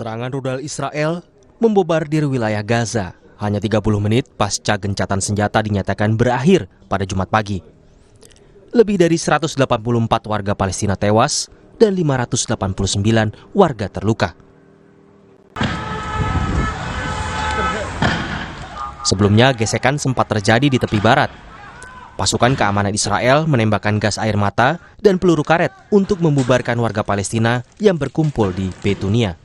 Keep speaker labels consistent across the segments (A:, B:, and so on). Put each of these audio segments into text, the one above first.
A: Serangan rudal Israel membobardir wilayah Gaza hanya 30 menit pasca gencatan senjata dinyatakan berakhir pada Jumat pagi. Lebih dari 184 warga Palestina tewas dan 589 warga terluka. Sebelumnya, gesekan sempat terjadi di tepi barat. Pasukan keamanan Israel menembakkan gas air mata dan peluru karet untuk membubarkan warga Palestina yang berkumpul di Betunia.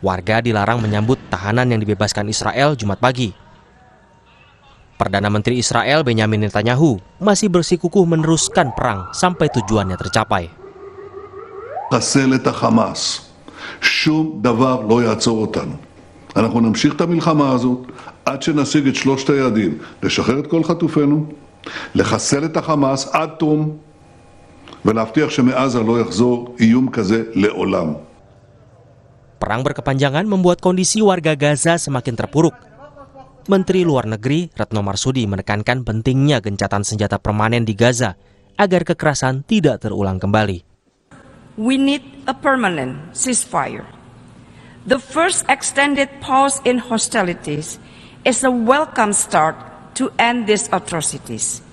A: Warga dilarang menyambut tahanan yang dibebaskan Israel Jumat pagi. Perdana Menteri Israel Benjamin Netanyahu masih bersikukuh meneruskan perang sampai tujuannya tercapai.
B: לחסל את החמאס. שום דבר לא יעצור אותנו. אנחנו נמשיך את המלחמה הזאת עד שנשיג את שלושת היעדים, לשחרר את כל חטופינו, לחסל את החמאס עד תום, ולהבטיח שמעזה לא יחזור איום כזה לעולם.
A: Perang berkepanjangan membuat kondisi warga Gaza semakin terpuruk. Menteri Luar Negeri Retno Marsudi menekankan pentingnya gencatan senjata permanen di Gaza agar kekerasan tidak terulang kembali.
C: We need a permanent ceasefire. The first extended pause in hostilities is a welcome start to end these atrocities.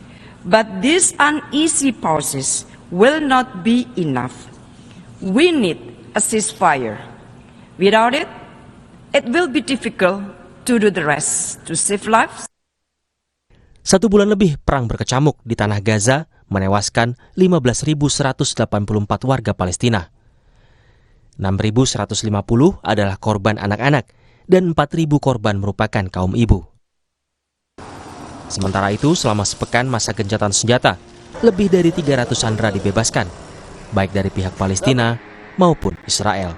C: But these uneasy pauses will not be enough. We need a ceasefire. Without it, it will be difficult to do the rest, to save lives.
A: 1 bulan lebih perang berkecamuk di tanah Gaza menewaskan 15.184 warga Palestina. 6.150 adalah korban anak-anak dan 4.000 korban merupakan kaum ibu. Sementara itu, selama sepekan masa gencatan senjata, lebih dari 300 sandera dibebaskan, baik dari pihak Palestina maupun Israel.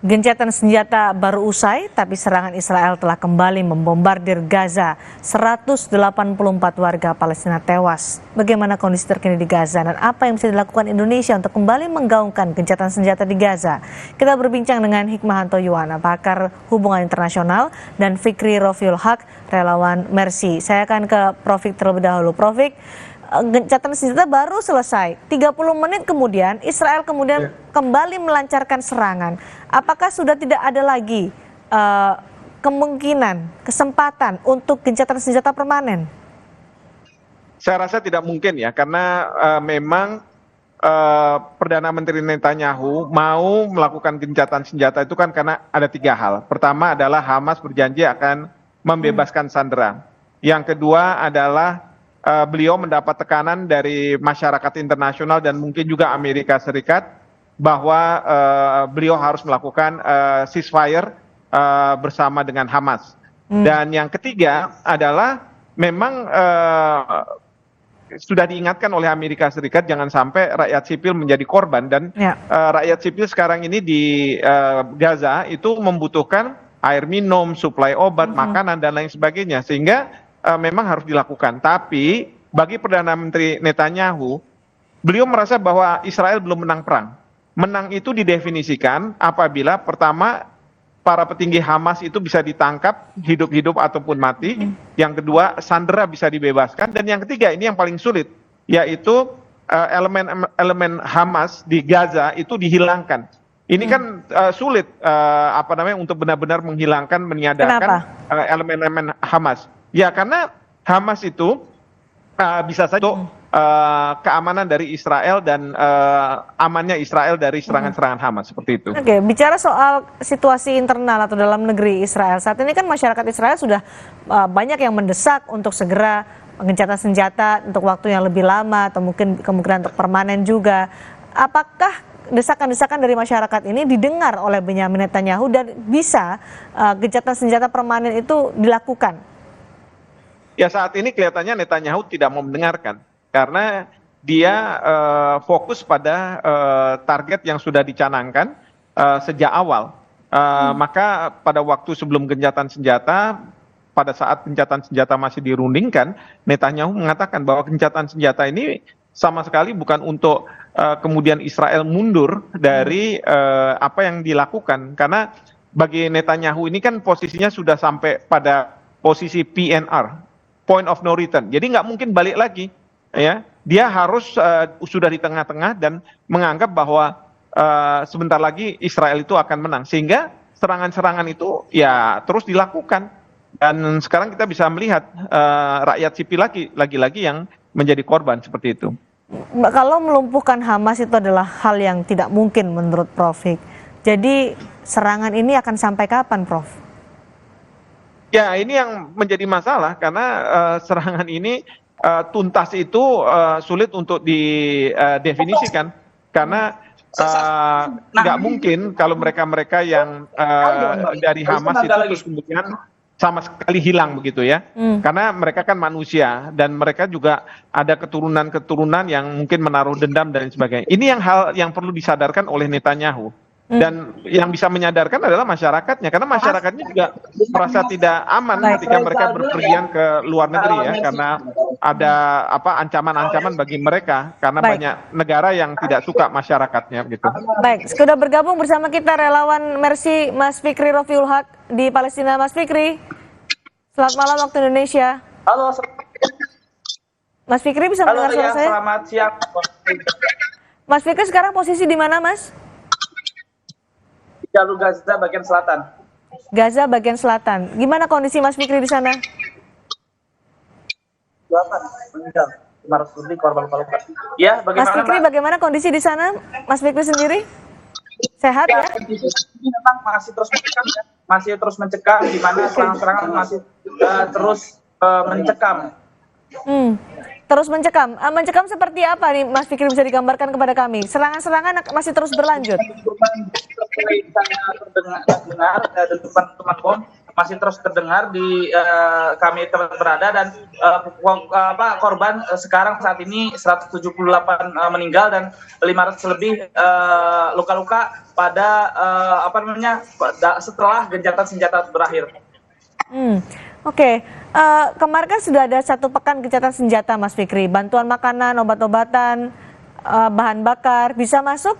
D: Gencatan senjata baru usai, tapi serangan Israel telah kembali membombardir Gaza. 184 warga Palestina tewas. Bagaimana kondisi terkini di Gaza dan apa yang bisa dilakukan Indonesia untuk kembali menggaungkan gencatan senjata di Gaza? Kita berbincang dengan Hikmahanto Yuwana, pakar hubungan internasional, dan Fikri Rofiul Haq, relawan Mercy. Saya akan ke Prof. terlebih dahulu. Prof, gencatan senjata baru selesai. 30 menit kemudian Israel kembali melancarkan serangan. Apakah sudah tidak ada lagi kemungkinan, kesempatan untuk gencatan senjata permanen?
E: Saya rasa tidak mungkin ya, karena memang Perdana Menteri Netanyahu mau melakukan gencatan senjata itu kan karena ada 3 hal. Pertama adalah Hamas berjanji akan membebaskan sandera. Yang kedua adalah beliau mendapat tekanan dari masyarakat internasional dan mungkin juga Amerika Serikat bahwa beliau harus melakukan ceasefire bersama dengan Hamas. Dan yang ketiga adalah memang sudah diingatkan oleh Amerika Serikat jangan sampai rakyat sipil menjadi korban, dan rakyat sipil sekarang ini di Gaza itu membutuhkan air minum, suplai obat, makanan dan lain sebagainya, sehingga memang harus dilakukan. Tapi bagi Perdana Menteri Netanyahu, beliau merasa bahwa Israel belum menang perang. Menang itu didefinisikan apabila pertama para petinggi Hamas itu bisa ditangkap hidup-hidup ataupun mati. Yang kedua, sandera bisa dibebaskan, dan yang ketiga ini yang paling sulit, yaitu elemen Hamas di Gaza itu dihilangkan. Ini kan sulit untuk benar-benar menghilangkan, meniadakan elemen-elemen Hamas. Ya, karena Hamas itu bisa saja keamanan dari Israel dan amannya Israel dari serangan-serangan Hamas, seperti itu.
D: Oke, bicara soal situasi internal atau dalam negeri Israel, saat ini kan masyarakat Israel sudah banyak yang mendesak untuk segera gencatan senjata untuk waktu yang lebih lama atau mungkin kemungkinan untuk permanen juga. Apakah desakan-desakan dari masyarakat ini didengar oleh Benjamin Netanyahu dan bisa gencatan senjata permanen itu dilakukan?
E: Ya, saat ini kelihatannya Netanyahu tidak mau mendengarkan, karena dia fokus pada target yang sudah dicanangkan sejak awal. Maka pada waktu sebelum gencatan senjata, pada saat gencatan senjata masih dirundingkan, Netanyahu mengatakan bahwa gencatan senjata ini sama sekali bukan untuk kemudian Israel mundur dari apa yang dilakukan. Karena bagi Netanyahu ini kan posisinya sudah sampai pada posisi PNR, point of no return. Jadi nggak mungkin balik lagi, ya. dia harus sudah di tengah-tengah dan menganggap bahwa sebentar lagi Israel itu akan menang, sehingga serangan-serangan itu ya terus dilakukan. Dan sekarang kita bisa melihat rakyat sipil lagi-lagi yang menjadi korban seperti itu.
D: Kalau melumpuhkan Hamas itu adalah hal yang tidak mungkin menurut Prof. Jadi serangan ini akan sampai kapan, Prof?
E: Ya, ini yang menjadi masalah karena serangan ini tuntas itu sulit untuk didefinisikan karena nggak mungkin kalau mereka-mereka yang dari Hamas itu terus kemudian sama sekali hilang begitu ya, karena mereka kan manusia dan mereka juga ada keturunan-keturunan yang mungkin menaruh dendam dan sebagainya. Ini hal yang perlu disadarkan oleh Netanyahu. Dan yang bisa menyadarkan adalah masyarakatnya, karena masyarakatnya juga merasa tidak aman ketika mereka berpergian ke luar negeri ya, karena ada ancaman-ancaman bagi mereka karena banyak negara yang tidak suka masyarakatnya gitu.
D: Baik, sudah bergabung bersama kita relawan Mercy Mas Fikri Rofiul Haq di Palestina. Mas Fikri, selamat malam waktu Indonesia.
F: Halo,
D: Mas Fikri bisa mendengar suara saya?
F: Selamat siang.
D: Mas Fikri sekarang posisi di mana, Mas?
F: Jalur Gaza bagian selatan.
D: Gaza bagian selatan. Gimana kondisi Mas Fikri di sana?
F: 8 meninggal, 500 lebih korban luka. Ya, bagaimana?
D: Mas Fikri, bagaimana kondisi di sana? Mas Fikri sendiri sehat ya?
F: Ini memang masih terus mencekam ya. Masih terus mencekam, di mana serangan-serangan masih terus mencekam.
D: Terus mencekam. Mencekam seperti apa nih Mas Fikri, bisa digambarkan kepada kami? Serangan-serangan masih terus berlanjut.
F: Terdengar dan teman-teman bom masih terus terdengar di kami tempat berada, dan korban sekarang saat ini 178 meninggal dan 500 lebih luka-luka pada setelah gencatan senjata berakhir.
D: Oke. Kemarin kan sudah ada 1 pekan gencatan senjata, Mas Fikri. Bantuan makanan, obat-obatan, bahan bakar bisa masuk?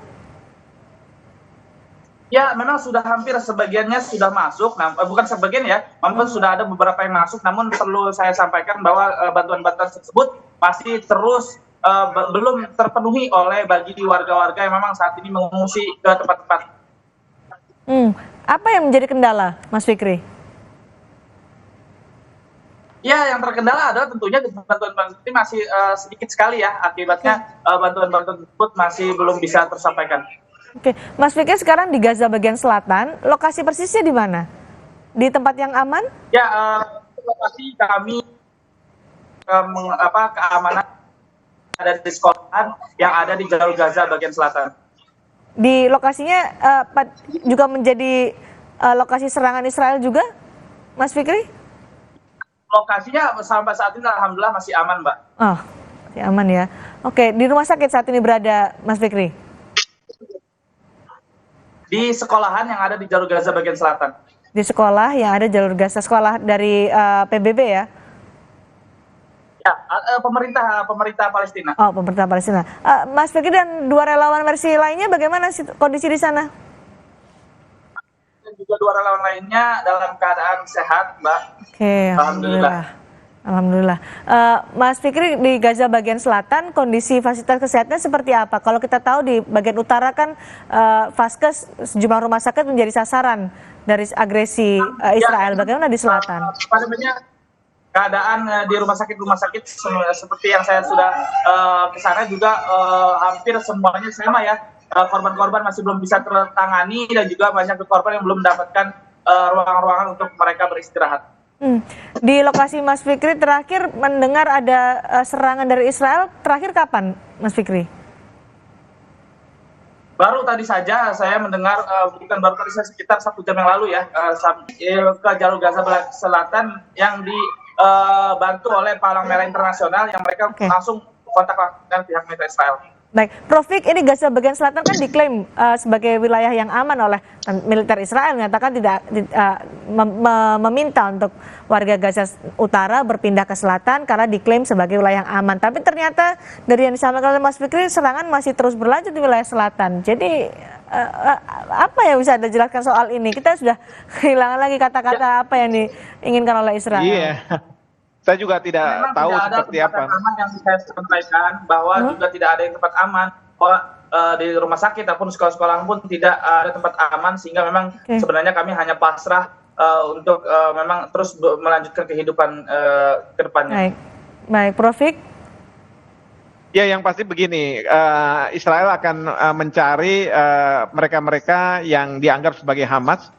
F: Ya, memang sudah hampir sebagiannya sudah masuk. Nah, bukan sebagian ya, memang sudah ada beberapa yang masuk. Namun perlu saya sampaikan bahwa bantuan-bantuan tersebut masih terus belum terpenuhi bagi warga-warga yang memang saat ini mengungsi ke tempat-tempat.
D: Apa yang menjadi kendala, Mas Fikri?
F: Ya, yang terkendala adalah tentunya bantuan-bantuan ini masih sedikit sekali ya, akibatnya bantuan-bantuan tersebut masih belum bisa tersampaikan.
D: Oke, Mas Fikri sekarang di Gaza bagian selatan, lokasi persisnya di mana? Di tempat yang aman?
F: Ya, lokasi kami keamanan ada di sekolahan yang ada di jalur Gaza bagian selatan.
D: Di lokasinya juga menjadi lokasi serangan Israel juga, Mas Fikri?
F: Lokasinya sampai saat ini alhamdulillah masih aman, Mbak.
D: Oh, masih aman ya. Oke, di rumah sakit saat ini berada Mas Fikri?
F: Di sekolahan yang ada di jalur Gaza bagian selatan.
D: Di sekolah yang ada jalur Gaza, sekolah dari PBB ya?
F: Ya, pemerintah Palestina.
D: Oh, pemerintah Palestina. Mas Fikri dan 2 relawan Mercy lainnya bagaimana kondisi di sana?
F: Dan juga 2 relawan lainnya dalam keadaan sehat, Mbak.
D: Oke, Alhamdulillah. Mas Fikri, di Gaza bagian selatan kondisi fasilitas kesehatan seperti apa? Kalau kita tahu di bagian utara kan Vaskes, sejumlah rumah sakit menjadi sasaran dari agresi Israel. Bagaimana di selatan?
F: Keadaan di rumah sakit seperti yang saya sudah ke sana juga hampir semuanya sama ya. Korban-korban masih belum bisa tertangani dan juga banyak korban yang belum mendapatkan ruangan-ruangan untuk mereka beristirahat.
D: Di lokasi Mas Fikri terakhir mendengar ada serangan dari Israel, terakhir kapan Mas Fikri?
F: Baru tadi saja saya mendengar, bukan baru tadi, sekitar 1 jam yang lalu ya, ke jalur Gaza Selatan yang dibantu oleh Palang Merah Internasional yang mereka langsung kontak dengan pihak militer Israel.
D: Baik, Prof. Ini Gaza bagian selatan kan diklaim sebagai wilayah yang aman oleh militer Israel, mengatakan tidak meminta untuk warga Gaza Utara berpindah ke selatan karena diklaim sebagai wilayah yang aman. Tapi ternyata dari yang disampaikan oleh Mas Fikri, serangan masih terus berlanjut di wilayah selatan. Jadi apa yang bisa Anda jelaskan soal ini? Kita sudah kehilangan lagi kata-kata apa yang diinginkan oleh Israel.
E: Iya. Saya juga tidak
F: memang
E: tahu
F: tidak ada
E: seperti
F: tempat
E: apa.
F: yang aman yang saya sampaikan bahwa juga tidak ada yang tempat aman bahwa di rumah sakit ataupun sekolah-sekolah pun tidak ada tempat aman sehingga memang sebenarnya kami hanya pasrah untuk memang terus melanjutkan kehidupan ke depannya.
D: Baik, Prof.
E: Ya, yang pasti begini, Israel akan mencari mereka-mereka yang dianggap sebagai Hamas.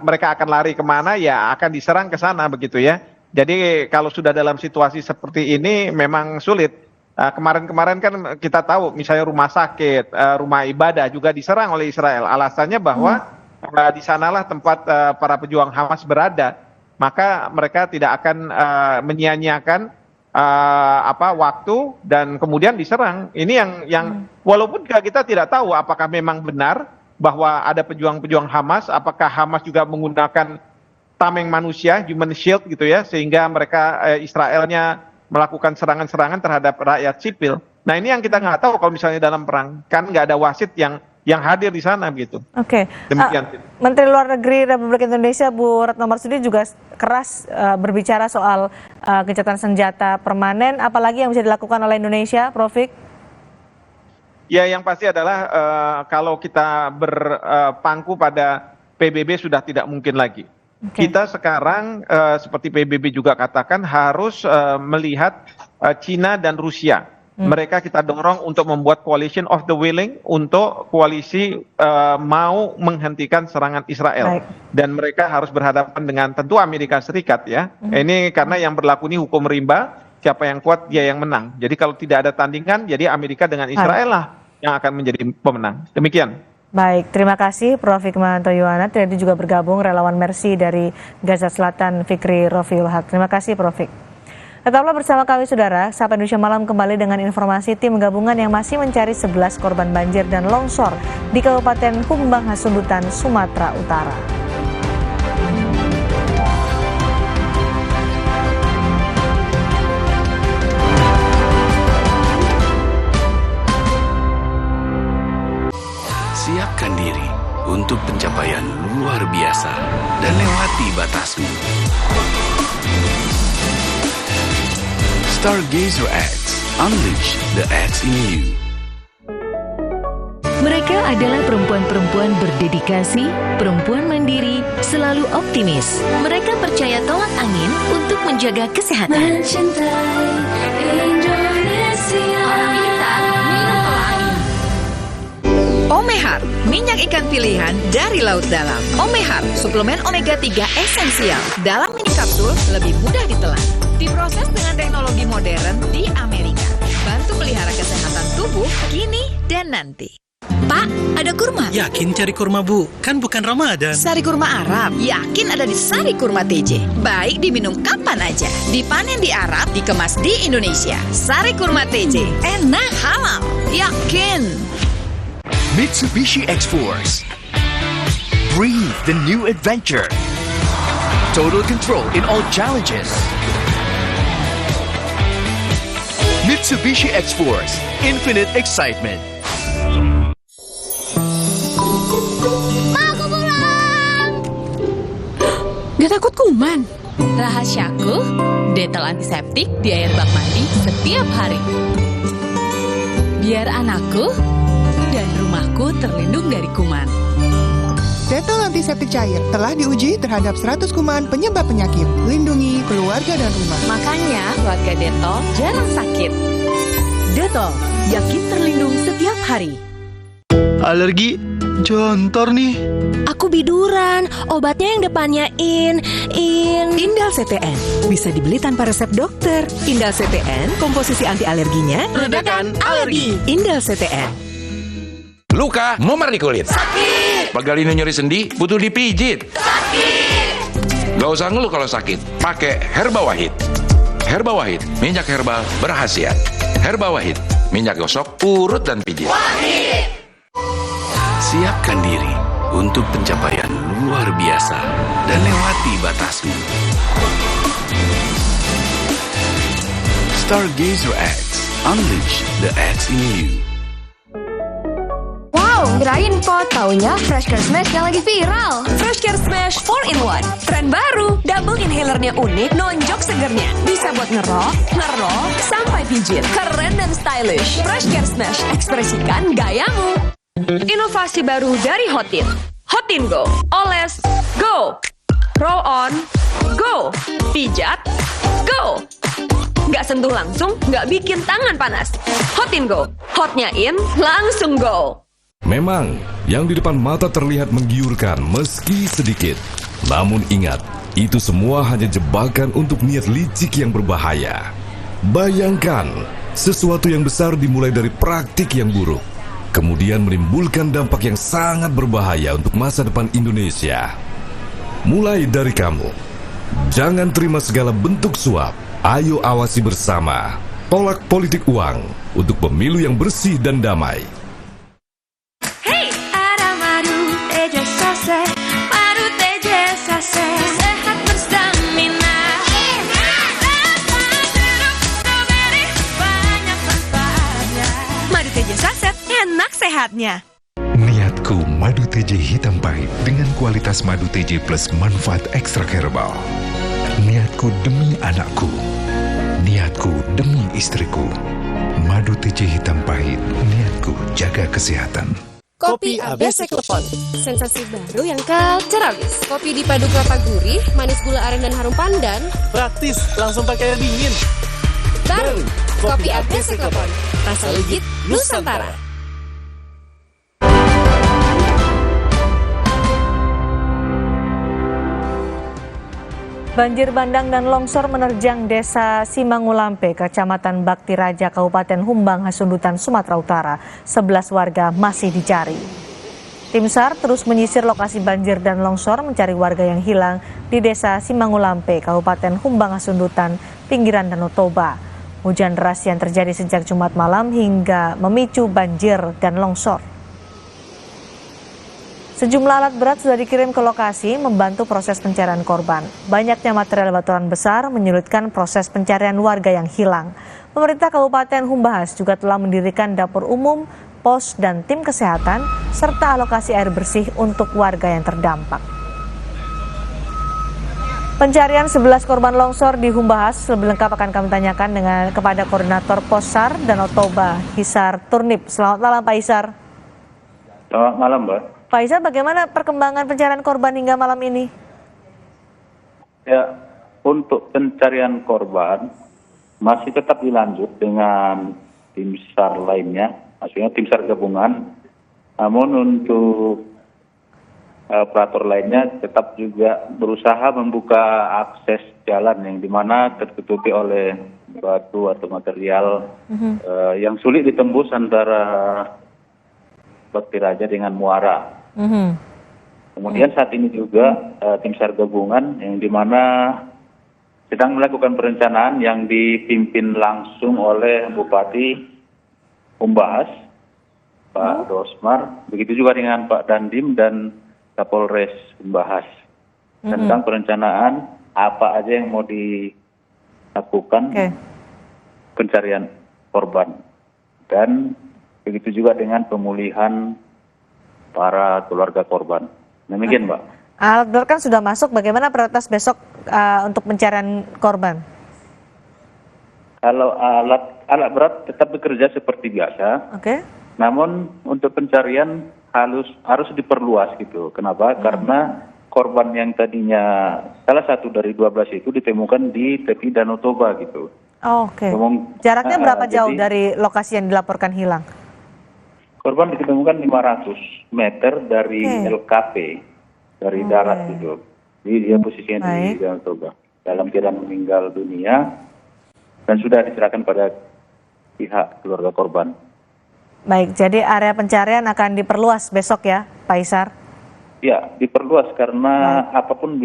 E: Mereka akan lari kemana, ya akan diserang ke sana begitu ya. Jadi kalau sudah dalam situasi seperti ini memang sulit. Kemarin-kemarin kan kita tahu misalnya rumah sakit, rumah ibadah juga diserang oleh Israel. Alasannya bahwa di sanalah tempat para pejuang Hamas berada. Maka mereka tidak akan menyia-nyiakan waktu dan kemudian diserang. Ini yang walaupun kita tidak tahu apakah memang benar bahwa ada pejuang-pejuang Hamas, apakah Hamas juga menggunakan tameng manusia, human shield gitu ya, sehingga mereka Israelnya melakukan serangan-serangan terhadap rakyat sipil. Nah ini yang kita nggak tahu kalau misalnya dalam perang, kan nggak ada wasit yang hadir di sana gitu.
D: Oke.
E: Demikian.
D: Menteri Luar Negeri Republik Indonesia Bu Retno Marsudi juga keras berbicara soal gencatan senjata permanen, apalagi yang bisa dilakukan oleh Indonesia, Prof.
E: Ya, yang pasti adalah kalau kita berpangku pada PBB sudah tidak mungkin lagi. Kita sekarang seperti PBB juga katakan harus melihat Cina dan Rusia. Mereka kita dorong untuk membuat coalition of the willing untuk koalisi mau menghentikan serangan Israel. Dan mereka harus berhadapan dengan tentu Amerika Serikat ya. Ini karena yang berlaku ini hukum rimba, siapa yang kuat dia yang menang. Jadi kalau tidak ada tandingan, jadi Amerika dengan Israel lah yang akan menjadi pemenang. Demikian.
D: Baik, terima kasih Prof. Hikmahanto Yohana. Tadi juga bergabung relawan Mercy dari Gaza Selatan, Fikri Rofiul Haq. Terima kasih Prof. Tetaplah bersama kami saudara, Sapa Indonesia Malam kembali dengan informasi tim gabungan yang masih mencari 11 korban banjir dan longsor di Kabupaten Humbang Hasundutan, Sumatera Utara.
G: Siapkan diri untuk pencapaian luar biasa dan lewati batasmu. Stargazer X, unleash the X in you.
H: Mereka adalah perempuan-perempuan berdedikasi, perempuan mandiri, selalu optimis. Mereka percaya tolak angin untuk menjaga kesehatan. Mencintai Indonesia. Omehar, minyak ikan pilihan dari laut dalam. Omehar, suplemen omega 3 esensial. Dalam mini kapsul, lebih mudah ditelan. Diproses dengan teknologi modern di Amerika. Bantu pelihara kesehatan tubuh kini dan nanti. Pak, ada kurma?
I: Yakin cari kurma, Bu? Kan bukan Ramadan.
H: Sari kurma Arab? Yakin ada di Sari Kurma TJ. Baik diminum kapan aja. Dipanen di Arab, dikemas di Indonesia. Sari Kurma TJ. Enak, halal. Yakin.
J: Mitsubishi X-Force. Breathe the new adventure. Total control in all challenges. Mitsubishi X-Force. Infinite excitement.
K: Aku pulang. Gak takut kuman? Rahasiaku, detol antiseptik di air bak mandi setiap hari. Biar anakku dan rumahku terlindung dari kuman.
L: Detol antiseptik cair telah diuji terhadap 100 kuman penyebab penyakit. Lindungi keluarga dan rumah.
K: Makanya keluarga Detol jarang sakit.
H: Detol, yakin terlindung setiap hari.
I: Alergi jontor nih.
K: Aku biduran, obatnya yang depannya
H: Indal CTN bisa dibeli tanpa resep dokter. Indal CTN, komposisi anti alerginya
I: Redakan alergi.
H: Indal CTN.
M: Luka, memar di kulit.
K: sakit.
M: Pegal ini nyeri sendi, butuh dipijit.
K: Sakit.
M: Gak usah ngeluh kalau sakit. Pakai Herba Wahid. Herba Wahid, minyak herbal berkhasiat. Herba Wahid, minyak gosok, urut dan pijit.
K: Wahid.
G: Siapkan diri untuk pencapaian luar biasa dan lewati batasmu. Stargazer X, unleash the X in you.
N: Wow, dong, kirain info. Taunya Fresh Care Smash yang lagi viral.
H: Fresh Care Smash 4-in-1. Tren baru, double inhalernya unik, nonjok segernya. Bisa buat ngerok, sampai pijit. Keren dan stylish. Fresh Care Smash, ekspresikan gayamu. Inovasi baru dari Hotin. Hotin Go. Oles, go. Roll on, go. Pijat, go. Nggak sentuh langsung, nggak bikin tangan panas. Hotin Go. Hotnya in, langsung go.
O: Memang, yang di depan mata terlihat menggiurkan meski sedikit. Namun ingat, itu semua hanya jebakan untuk niat licik yang berbahaya. Bayangkan, sesuatu yang besar dimulai dari praktik yang buruk, kemudian menimbulkan dampak yang sangat berbahaya untuk masa depan Indonesia. Mulai dari kamu, jangan terima segala bentuk suap. Ayo awasi bersama. Tolak politik uang untuk pemilu yang bersih dan damai.
N: Hey, ada madu teja sase, madu teja sase, sehat berstamina. Rasa jeruk strawberry banyak manfaatnya.
H: Madu teja saset, enak sehatnya.
P: Niatku madu TJ hitam pahit dengan kualitas madu TJ plus manfaat ekstra herbal. Niatku demi anakku, niatku demi istriku. Madu TJ hitam pahit, niatku jaga kesehatan.
Q: Kopi ABC Klepon, sensasi baru yang culture abis. Kopi dipadu kelapa gurih, manis gula aren dan harum pandan.
I: Praktis, langsung pakai air dingin.
Q: Baru, Kopi ABC Klepon, rasa legit Nusantara.
D: Banjir bandang dan longsor menerjang desa Simangulampe, Kecamatan Bakti Raja, Kabupaten Humbang, Hasundutan, Sumatera Utara. 11 warga masih dicari. Tim SAR terus menyisir lokasi banjir dan longsor mencari warga yang hilang di desa Simangulampe, Kabupaten Humbang, Hasundutan, pinggiran Danau Toba. Hujan deras yang terjadi sejak Jumat malam hingga memicu banjir dan longsor. Sejumlah alat berat sudah dikirim ke lokasi membantu proses pencarian korban. Banyaknya material batuan besar menyulitkan proses pencarian warga yang hilang. Pemerintah Kabupaten Humbahas juga telah mendirikan dapur umum, pos dan tim kesehatan, serta alokasi air bersih untuk warga yang terdampak. Pencarian 11 korban longsor di Humbahas lebih lengkap akan kami tanyakan kepada Koordinator Possar Danau Toba, Hisar Turnip. Selamat malam Pak Hisar.
R: Selamat malam Mbak.
D: Pak Hisar, bagaimana perkembangan pencarian korban hingga malam ini?
R: Ya, untuk pencarian korban masih tetap dilanjut dengan tim SAR lainnya, maksudnya tim SAR gabungan. Namun untuk operator lainnya tetap juga berusaha membuka akses jalan yang dimana tertutupi oleh batu atau material yang sulit ditembus antara Bakti Raja dengan Muara. Kemudian saat ini juga tim SAR gabungan yang dimana sedang melakukan perencanaan yang dipimpin langsung oleh Bupati Humbahas, Pak Dosmar, begitu juga dengan Pak Dandim dan Kapolres Humbahas tentang perencanaan apa aja yang mau dilakukan pencarian korban dan begitu juga dengan pemulihan para keluarga korban. Demikian, Mbak.
D: Alat berat kan sudah masuk, bagaimana prioritas besok untuk pencarian korban?
R: Kalau alat berat tetap bekerja seperti biasa. Namun untuk pencarian harus diperluas gitu. Kenapa? Karena korban yang tadinya salah satu dari 12 itu ditemukan di tepi Danau Toba gitu.
D: Jaraknya berapa jauh dari lokasi yang dilaporkan hilang?
R: Korban ditemukan 500 meter dari LKP, dari darat gitu. Jadi dia posisinya di Danau Toba. Dalam keadaan meninggal dunia dan sudah diserahkan pada pihak keluarga korban.
D: Baik, jadi area pencarian akan diperluas besok ya, Pak Hisar?
R: Ya, diperluas karena apapun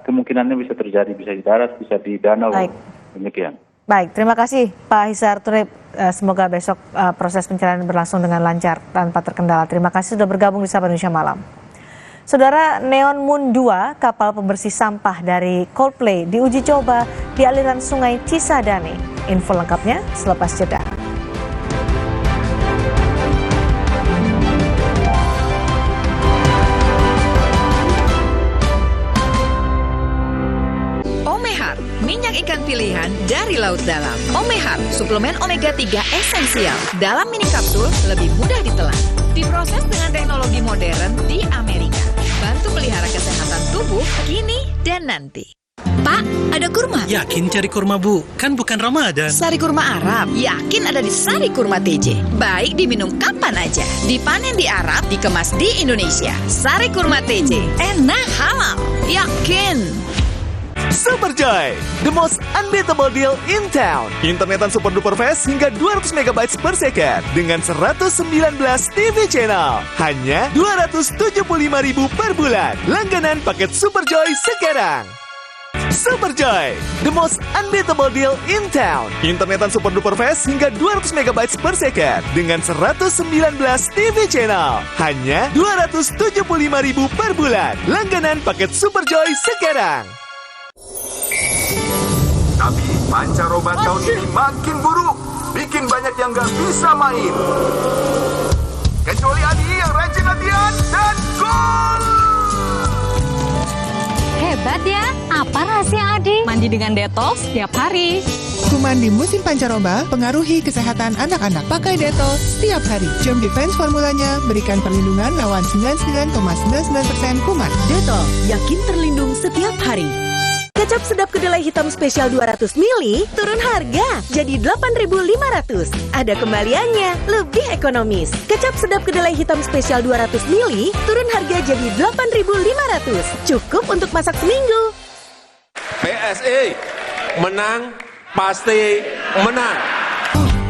R: kemungkinannya bisa terjadi, bisa di darat, bisa di danau. Demikian.
D: Baik, terima kasih Pak Hisar Turnip. Semoga besok proses pencarian berlangsung dengan lancar tanpa terkendala. Terima kasih sudah bergabung di Sapa Indonesia Malam. Saudara, Neon Moon 2, kapal pembersih sampah dari Coldplay, diuji coba di aliran sungai Cisadane. Info lengkapnya selepas jeda.
H: Omehar, minyak ikan pilihan dari laut dalam. Omehar, suplemen omega 3 esensial. Dalam mini kapsul, lebih mudah ditelan. Diproses dengan teknologi modern di Amerika. Bantu pelihara kesehatan tubuh kini dan nanti.
K: Pak, ada kurma.
I: Yakin cari kurma, Bu? Kan bukan Ramadan.
H: Sari kurma Arab, yakin ada di Sari Kurma TJ. Baik diminum kapan aja. Dipanen di Arab, dikemas di Indonesia. Sari Kurma TJ, enak, halal, yakin.
J: Superjoy, the most unbeatable deal in town. Internetan super duper fast hingga 200 MB per second dengan 119 TV channel. Hanya 275.000 per bulan. Langganan paket Superjoy sekarang. Superjoy, the most unbeatable deal in town. Internetan super duper fast hingga 200 MB per second dengan 119 TV channel. Hanya 275.000 per bulan. Langganan paket Superjoy sekarang.
S: Tapi pancaroba tahun ini makin buruk, bikin banyak yang gak bisa main. Kecuali Adi yang rajin latihan dan gol.
N: Hebat ya, apa rahasia Adi?
K: Mandi dengan Dettol setiap hari.
L: Kuman di musim pancaroba pengaruhi kesehatan anak-anak. Pakai Dettol setiap hari. Germ Defense formulanya berikan perlindungan lawan 99,99% kuman.
T: Dettol, yakin terlindung setiap hari. Kecap sedap kedelai hitam spesial 200 ml turun harga jadi 8.500. Ada kembaliannya, lebih ekonomis. Kecap sedap kedelai hitam spesial 200 ml turun harga jadi 8.500. Cukup untuk masak seminggu.
U: PSI menang pasti menang.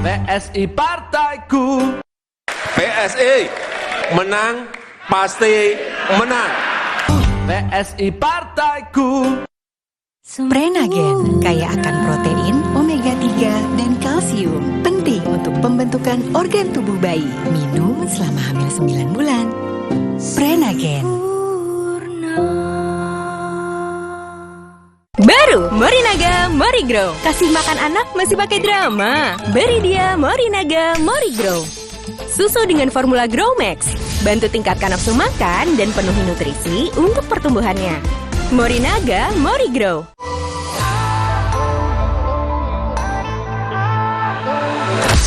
U: PSI partaiku. PSI menang pasti menang. PSI partaiku.
T: Prenagen, kaya akan protein, omega 3, dan kalsium. Penting untuk pembentukan organ tubuh bayi. Minum selama hamil 9 bulan. Prenagen.
Q: Baru Morinaga Morigrow. Kasih makan anak masih pakai drama? Beri dia Morinaga Morigrow. Susu dengan formula Grow Max. Bantu tingkatkan nafsu makan dan penuhi nutrisi untuk pertumbuhannya. Morinaga Morigrow.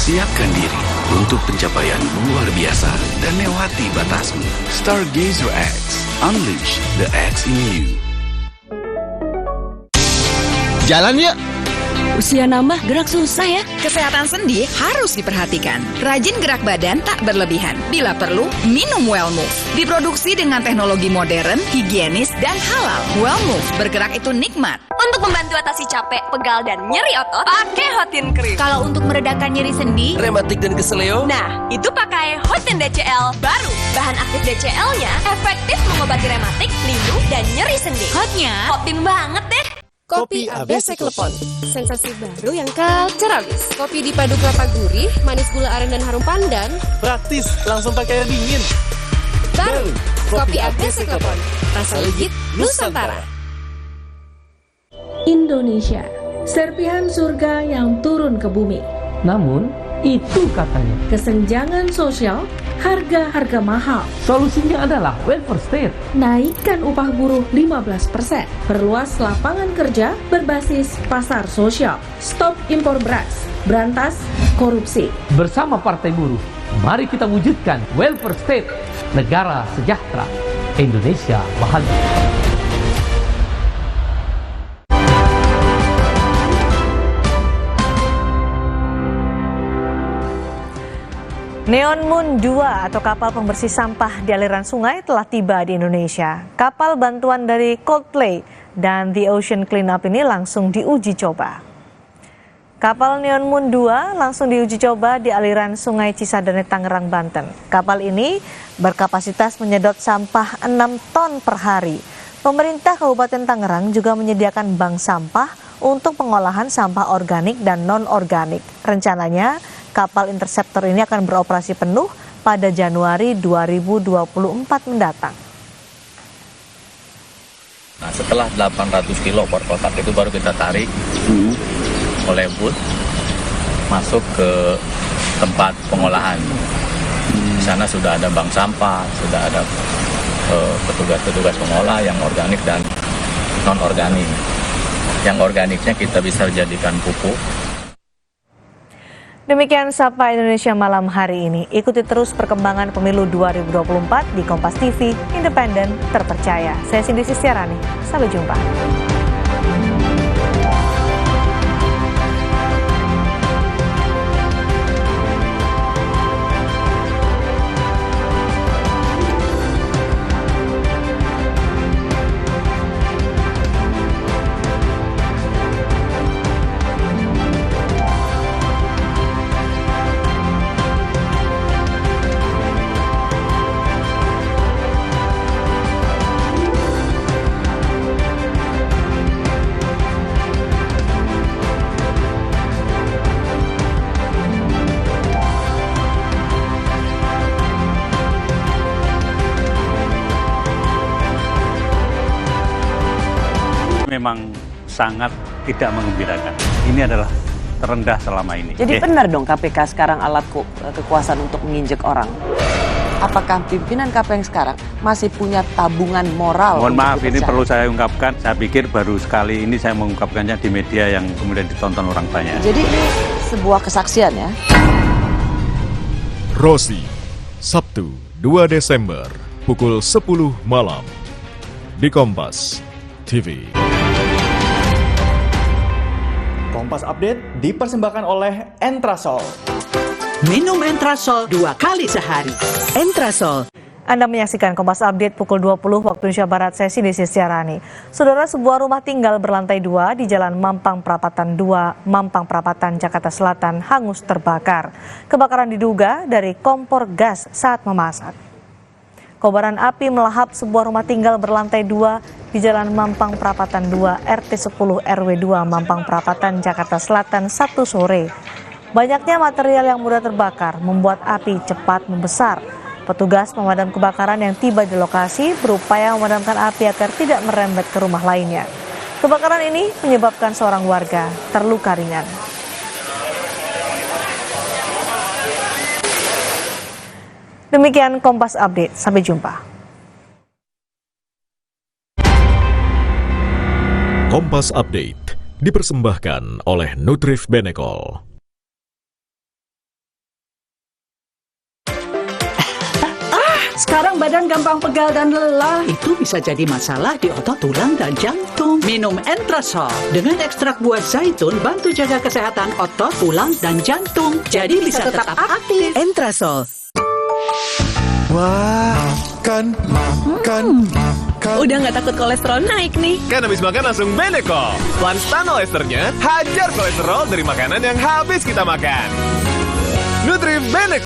G: Siapkan diri untuk pencapaian luar biasa dan lewati batasmu. Stargazer X, unleash the X in you.
J: Jalan yuk.
H: Usia nambah gerak susah ya. Kesehatan sendi harus diperhatikan. Rajin gerak badan tak berlebihan. Bila perlu, minum Wellmove. Diproduksi dengan teknologi modern, higienis, dan halal. Wellmove, bergerak itu nikmat.
N: Untuk membantu atasi capek, pegal, dan nyeri otot, pakai Hotin Cream.
K: Kalau untuk meredakan nyeri sendi,
I: rematik dan keseleo,
N: nah, itu pakai Hotin DCL baru. Bahan aktif DCL-nya efektif mengobati rematik, lindung, dan nyeri sendi.
K: hotnya
N: Hotin banget deh.
Q: Kopi ABC Klepon, sensasi baru yang culture abis. Kopi dipadu kelapa gurih, manis gula aren dan harum pandan.
I: praktis, langsung pakai air dingin.
Q: Baru, kopi ABC Klepon, rasa legit Nusantara.
V: Indonesia, serpihan surga yang turun ke bumi. Namun, itu katanya kesenjangan sosial, harga-harga mahal. Solusinya adalah welfare state. Naikkan upah buruh 15%. Perluas lapangan kerja berbasis pasar sosial. Stop impor beras. Berantas korupsi. Bersama Partai Buruh, mari kita wujudkan welfare state. Negara sejahtera. Indonesia bahagia.
D: Neon Moon 2 atau kapal pembersih sampah di aliran sungai telah tiba di Indonesia. Kapal bantuan dari Coldplay dan The Ocean Cleanup ini langsung diuji coba. Kapal Neon Moon 2 langsung diuji coba di aliran sungai Cisadane, Tangerang, Banten. Kapal ini berkapasitas menyedot sampah 6 ton per hari. Pemerintah Kabupaten Tangerang juga menyediakan bank sampah untuk pengolahan sampah organik dan non-organik. Rencananya, kapal Interceptor ini akan beroperasi penuh pada Januari 2024 mendatang.
W: Nah, setelah 800 kilo per kotak itu baru kita tarik oleh boot masuk ke tempat pengolahan. Di sana sudah ada bank sampah, sudah ada petugas-petugas pengolah yang organik dan non-organik. Yang organiknya kita bisa jadikan pupuk.
D: Demikian Sapa Indonesia malam hari ini. Ikuti terus perkembangan pemilu 2024 di Kompas TV, independen, terpercaya. Saya Cindy Sistiarani, sampai jumpa.
A: Memang sangat tidak mengembirakan. Ini adalah terendah selama ini.
B: Jadi benar dong KPK sekarang alat kekuasaan untuk menginjek orang. Apakah pimpinan KPK yang sekarang masih punya tabungan moral?
A: Mohon maaf, ini perlu saya ungkapkan. Saya pikir baru sekali ini saya mengungkapkannya di media yang kemudian ditonton orang banyak.
B: Jadi ini sebuah kesaksian ya.
O: Rosi, Sabtu 2 Desember, pukul 10 malam. Di Kompas TV.
C: Kompas Update dipersembahkan oleh Entrasol.
X: Minum Entrasol 2 kali sehari.
D: Entrasol. Anda menyaksikan Kompas Update pukul 20 waktu Indonesia Barat, saya Cindy Sistiarani. Saudara, sebuah rumah tinggal berlantai 2 di Jalan Mampang Perapatan 2, Mampang Perapatan, Jakarta Selatan hangus terbakar. Kebakaran diduga dari kompor gas saat memasak. Kobaran api melahap sebuah rumah tinggal berlantai 2 di Jalan Mampang Perapatan 2, RT 10 RW 2, Mampang Perapatan, Jakarta Selatan, Sabtu sore. Banyaknya material yang mudah terbakar membuat api cepat membesar. Petugas pemadam kebakaran yang tiba di lokasi berupaya memadamkan api agar tidak merembet ke rumah lainnya. Kebakaran ini menyebabkan seorang warga terluka ringan. Demikian Kompas Update, sampai jumpa.
O: Kompas Update dipersembahkan oleh Nutrif Benecol.
X: Sekarang badan gampang pegal dan lelah. Itu bisa jadi masalah di otot, tulang, dan jantung. Minum Entrasol. Dengan ekstrak buah zaitun, bantu jaga kesehatan otot, tulang, dan jantung. Jadi bisa tetap aktif.
T: Entrasol.
J: Wah, makan.
Q: Udah nggak takut kolesterol naik nih.
J: Kan habis makan langsung Benecol. Lanstan esternya hajar kolesterol dari makanan yang habis kita makan. Nutrif Benecol.